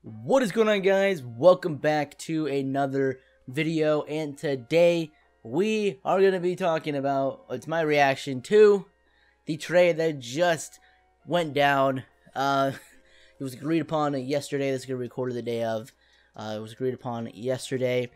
What is going on, guys? Welcome back to another video, and today we are going to be talking about, it's my reaction to the trade that just went down. It was agreed upon yesterday. This is going to be recorded the day of. It was agreed upon yesterday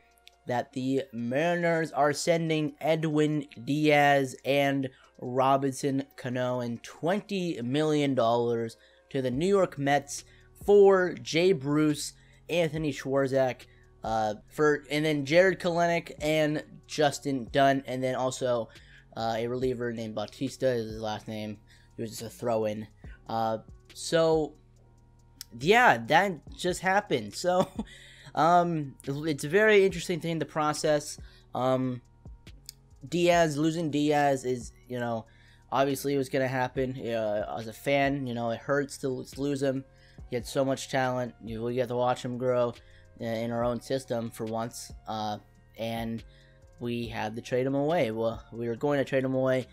that the Mariners are sending Edwin, Diaz, and Cano and $20 million to the New York Mets for Jay Bruce, Anthony Schwarzak, and then Jared Kelenic and Justin Dunn, and then also a reliever named Bautista is his last name. He was just a throw-in. So yeah, that just happened. So it's a very interesting thing, the process. Losing Diaz is, obviously it was going to happen. As a fan, it hurts to lose him. He had so much talent. We get to watch him grow in our own system for once. And we had to trade him away. Well, we were going to trade him away.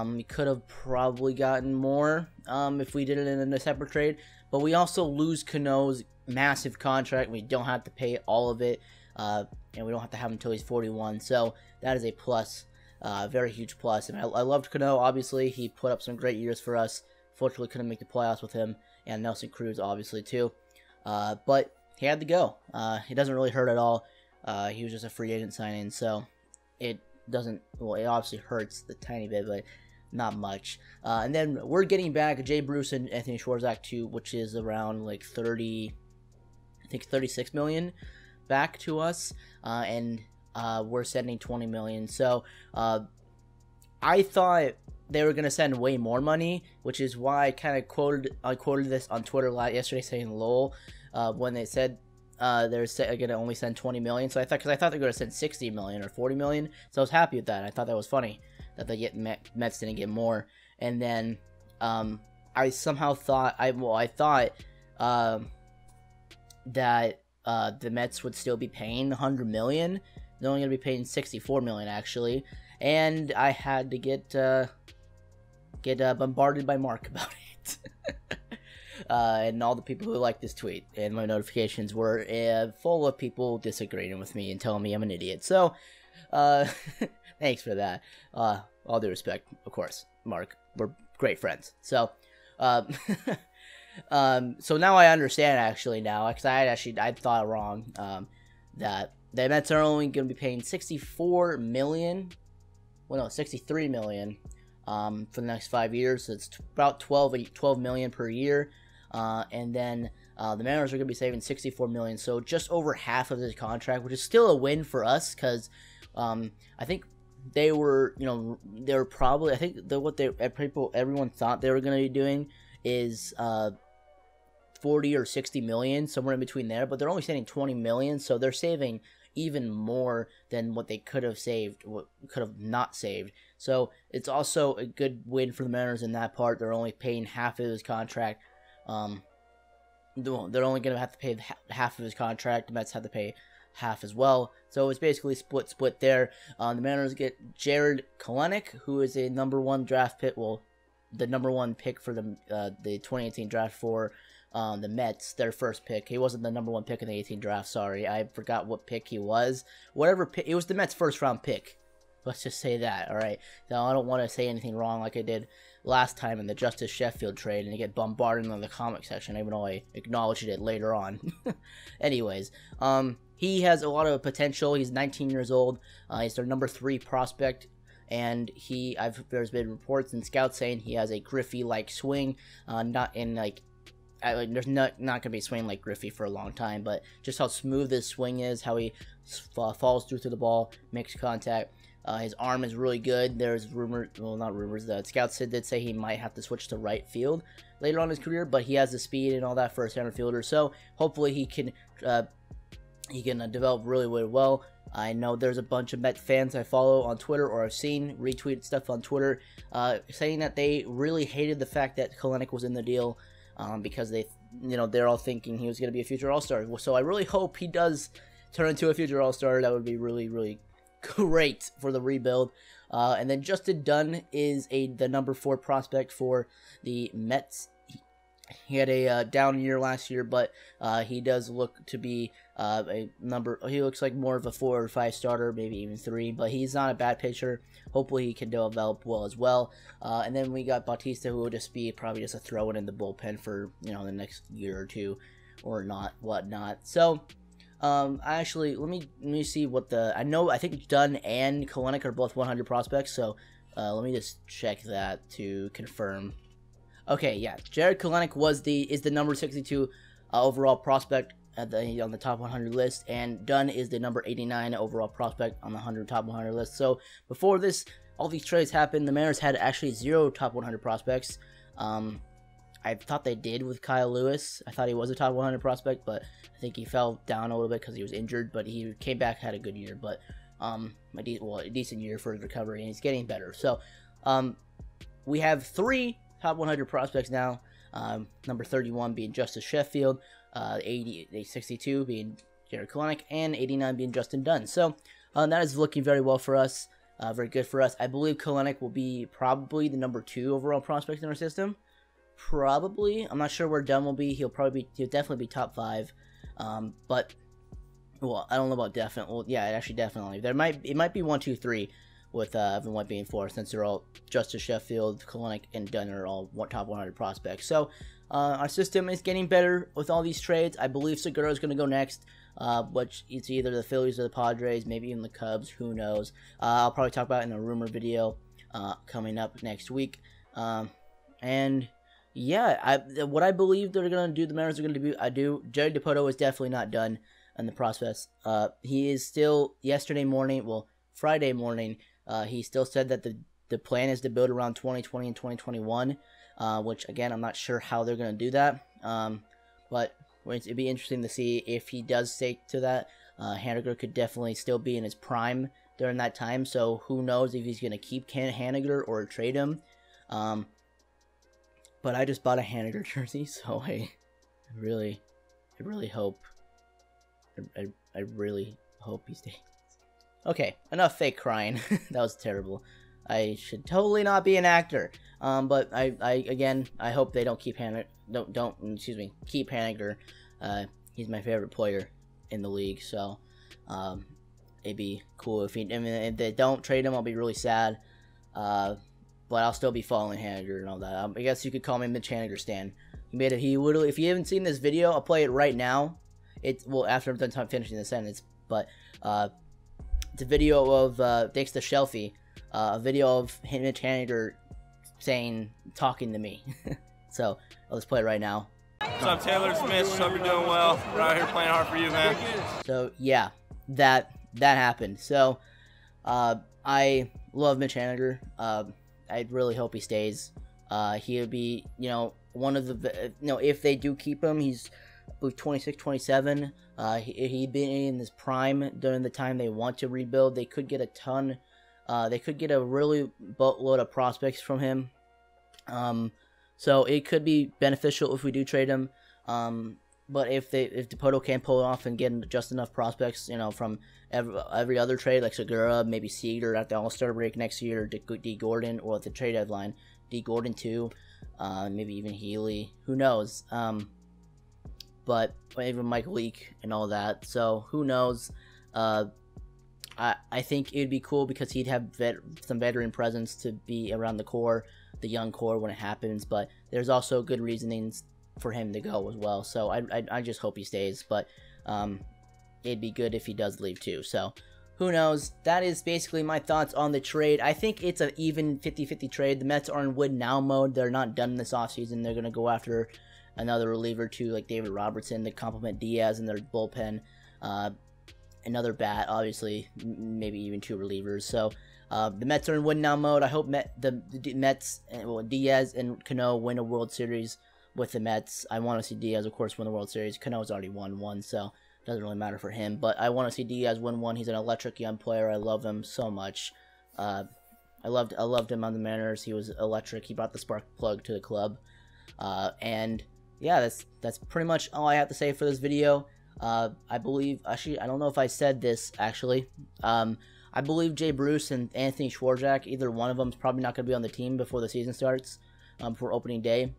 We could have probably gotten more if we did it in a separate trade. But we also lose Cano's massive contract. We don't have to pay all of it. And we don't have to have him until he's 41. So that is a plus. Very huge plus. And I loved Cano, obviously. He put up some great years for us. Fortunately, couldn't make the playoffs with him. And Nelson Cruz, obviously, too. But he had to go. It doesn't really hurt at all. He was just a free agent signing, so it doesn't, well, it obviously hurts a tiny bit, but not much. And then we're getting back Jay Bruce and Anthony Schwarzak, too, which is around, like, 36 million back to us. And we're sending 20 million. So, I thought they were going to send way more money, which is why I kind of quoted this on Twitter yesterday, saying lol, when they said they're going to only send 20 million. So because I thought they were going to send 60 million or 40 million. So I was happy with that. I thought that was funny that the Mets didn't get more. And then I somehow thought, I thought that the Mets would still be paying 100 million. They're only going to be paying 64 million, actually. And I had to get bombarded by Marc about it. And all the people who liked this tweet, and my notifications were full of people disagreeing with me and telling me I'm an idiot. So, thanks for that. All due respect, of course, Marc. We're great friends. So, so now I understand, actually, now, because I thought wrong, that the Mets are only going to be paying 63 million for the next 5 years. So it's about 12 million per year. And then the Mariners are going to be saving 64 million. So just over half of his contract, which is still a win for us, because I think they were, they were probably, I think everyone thought they were going to be doing is 40 or 60 million, somewhere in between there, but they're only saving 20 million. So they're saving even more than what they could have saved, what could have not saved. So it's also a good win for the Mariners in that part. They're only paying half of his contract. They're only going to have to pay half of his contract. The Mets have to pay half as well. So it's basically split there. The Mariners get Jared Kelenic, who is a #1 draft pick. Well, the #1 pick for the 2018 draft for the Mets, their first pick. He wasn't the #1 pick in the 18 draft, sorry. I forgot what pick he was. Whatever pick, it was the Mets' first round pick. Let's just say that, alright? Now, I don't want to say anything wrong like I did last time in the Justice Sheffield trade and get bombarded in the comment section, even though I acknowledged it later on. Anyways, he has a lot of potential. He's 19 years old. He's their #3 prospect. And there's been reports and scouts saying he has a Griffey-like swing, not in, like, there's not going to be a swing like Griffey for a long time, but just how smooth his swing is, how he falls through the ball, makes contact. His arm is really good. There's rumors, well, not rumors, the scouts did say he might have to switch to right field later on in his career, but he has the speed and all that for a center fielder, so hopefully he can develop really, really well. I know there's a bunch of Met fans I follow on Twitter, or I've seen retweet stuff on Twitter, saying that they really hated the fact that Kelenic was in the deal, because they're all thinking he was going to be a future All-Star. So I really hope he does turn into a future All-Star. That would be really, really great for the rebuild. And then Justin Dunn is the #4 prospect for the Mets. He had a down year last year, but he does look to be he looks like more of a 4 or 5 starter, maybe even 3, but he's not a bad pitcher. Hopefully he can develop well as well. And then we got Bautista, who will just be probably just a throw-in in the bullpen for, you know, the next year or two, or not, whatnot. So, actually, let me see what I think Dunn and Kelenic are both 100 prospects, so let me just check that to confirm. Okay, yeah, Jared Kelenic is the number 62 overall prospect on the top 100 list, and Dunn is the number 89 overall prospect on the top 100 list. So before all these trades happened, the Mariners had actually 0 top 100 prospects. I thought they did with Kyle Lewis. I thought he was a top 100 prospect, but I think he fell down a little bit because he was injured. But he came back, had a good year, but a decent year for his recovery, and he's getting better. So we have 3 top 100 prospects now. Number 31 being Justice Sheffield, 62 being Jared Kelenic, and 89 being Justin Dunn. So that is looking very well for us, very good for us. I believe Kelenic will be probably the number 2 overall prospect in our system. Probably, I'm not sure where Dunn will be. He'll definitely be top 5. But well, I don't know about definite. Well, yeah, actually, definitely. It might be 1, 2, 3. With Evan White being 4, since they're all Justice Sheffield, Kelenic, and Dunn are all top 100 prospects. So our system is getting better with all these trades. I believe Segura is going to go next, which it's either the Phillies or the Padres, maybe even the Cubs. Who knows? I'll probably talk about it in a rumor video coming up next week. And yeah, what I believe they're going to do, the Mariners are going to do. Jerry Dipoto is definitely not done in the process. He is still Friday morning. He still said that the plan is to build around 2020 and 2021, which, again, I'm not sure how they're going to do that, but it'd be interesting to see if he does stick to that. Haniger could definitely still be in his prime during that time, so who knows if he's going to keep Haniger or trade him. But I just bought a Haniger jersey, so I really hope he stays. Okay, enough fake crying. That was terrible. I should totally not be an actor. But I hope they don't keep Haniger. Keep Haniger. He's my favorite player in the league. So, it'd be cool if if they don't trade him, I'll be really sad. But I'll still be following Haniger and all that. I guess you could call me Mitch Haniger stan. If you haven't seen this video, I'll play it right now. After I'm done finishing the sentence, but it's a video of thanks to Shelfie, a video of Mitch Haniger talking to me. So let's play it right now. What's up, Taylor? It's Mitch. Hope you're doing well. We're out here playing hard for you, man. So yeah, that happened. So I love Mitch Haniger. I really hope he stays. He'll be, one of the, if they do keep him, he's 26, 27. He'd been in his prime during the time they want to rebuild. They could get they could get a really boatload of prospects from him. So it could be beneficial if we do trade him. But if Dipoto can't pull it off and get just enough prospects, from every other trade, like Segura, maybe Seager at the All-Star break next year, D. Gordon, or at the trade deadline, D. Gordon too, maybe even Healy, who knows? But even Mike Leake and all that. So who knows? I think it'd be cool because he'd have some veteran presence to be around the young core when it happens. But there's also good reasonings for him to go as well. So I just hope he stays. But it'd be good if he does leave too. So who knows? That is basically my thoughts on the trade. I think it's an even 50-50 trade. The Mets are in win now mode. They're not done this offseason. They're going to go after another reliever too, like David Robertson, to complement Diaz in their bullpen. Another bat, obviously, maybe even 2 relievers. So the Mets are in win now mode. I hope the Mets, Diaz and Cano win a World Series with the Mets. I want to see Diaz, of course, win the World Series. Cano's already won one, so it doesn't really matter for him. But I want to see Diaz win one. He's an electric young player. I love him so much. I loved him on the Mariners. He was electric. He brought the spark plug to the club. And yeah, that's pretty much all I have to say for this video. I believe, actually, I don't know if I said this, actually. I believe Jay Bruce and Anthony Swarzak, either one of them is probably not going to be on the team before the season starts, for opening day.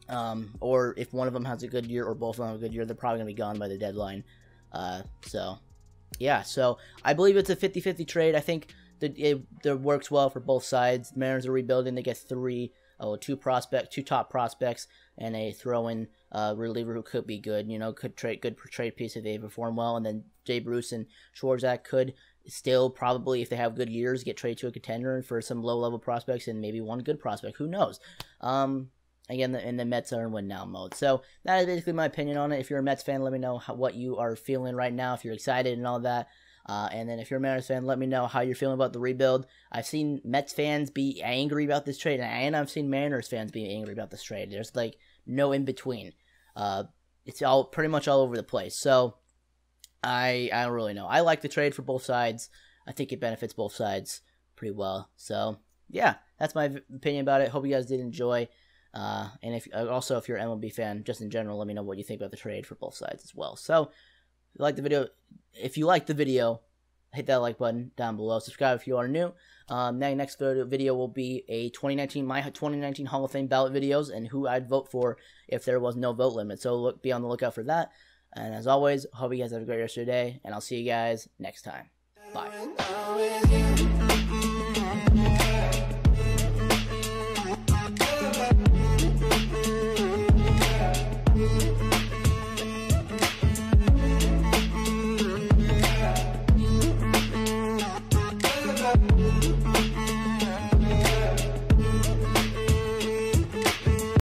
Or if one of them has a good year or both of them have a good year, they're probably going to be gone by the deadline. So, yeah. So, I believe it's a 50-50 trade. I think that it works well for both sides. The Mariners are rebuilding. They get two top prospects, and a throw-in reliever who could be good. You know, good trade piece if they perform well. And then Jay Bruce and Schwarzak could still probably, if they have good years, get traded to a contender for some low-level prospects and maybe one good prospect. Who knows? Again, the Mets are in win-now mode. So that is basically my opinion on it. If you're a Mets fan, let me know what you are feeling right now, if you're excited and all that. And then if you're a Mariners fan, let me know how you're feeling about the rebuild. I've seen Mets fans be angry about this trade, and I've seen Mariners fans be angry about this trade. There's, like, no in-between. It's all pretty much all over the place. So I don't really know. I like the trade for both sides. I think it benefits both sides pretty well. So, yeah, that's my opinion about it. Hope you guys did enjoy. And if you're an MLB fan, just in general, let me know what you think about the trade for both sides as well. So, if you liked the video, hit that like button down below. Subscribe if you are new. Next video will be my 2019 Hall of Fame ballot videos and who I'd vote for if there was no vote limit. So be on the lookout for that. And as always, hope you guys have a great rest of your day, and I'll see you guys next time. Bye.